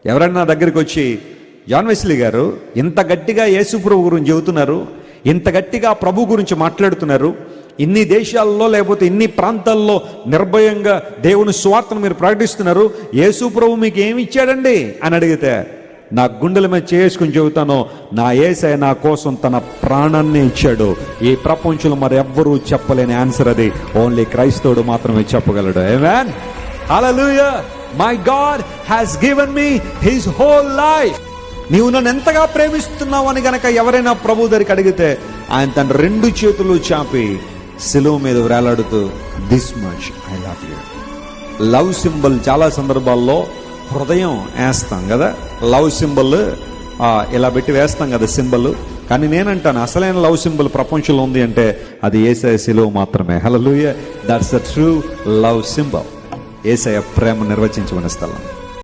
ఎవరైనా నా దగ్గరికి వచ్చి, జాన్ వెస్లీ గారు ఇంత గట్టిగా యేసు ప్రభు గురించి చెబుతున్నారు, ఇంత గట్టిగా ప్రభు గురించి మాట్లాడుతున్నారు, ఇన్ని దేశాల్లో లేకపోతే ఇన్ని ప్రాంతాల్లో నిర్భయంగా దేవుని సువార్తను మీరు ప్రకటిస్తున్నారు, యేసు ప్రభు మీకు ఏమి ఇచ్చాడండి అని అడిగితే నా గుండెల మీద చేసుకుని చెబుతాను, నా యేసయ్య నా కోసం తన ప్రాణాన్ని ఇచ్చాడు. ఈ ప్రపంచంలో మరి ఎవ్వరూ చెప్పలేని ఆన్సర్ అది. ఓన్లీ క్రైస్తవుడు మాత్రమే చెప్పగలడు. Amen, hallelujah. My God has given me his whole life. నీవు నన్ను ఎంతగా ప్రేమిస్తున్నావు అని గనక ఎవరైనా ప్రభు దగ్గరికి అడిగితే ఆయన తన 2 చేతులు చాపి సిలువ మీద వేలాడుతూ, this much I love you. Love symbol చాలా సందర్భాల్లో హృదయం వేస్తాం కదా, లవ్ సింబల్ ఇలా పెట్టి వేస్తాం కదా సింబల్. కానీ నేనంటాను అసలైన లవ్ సింబల్ ప్రపంచంలో ఉంది అంటే అది యేసయ్య సిలువ మాత్రమే. Hallelujah, that's the true love symbol. Yesayya ప్రేమ నిర్వచించబడిన స్థలం.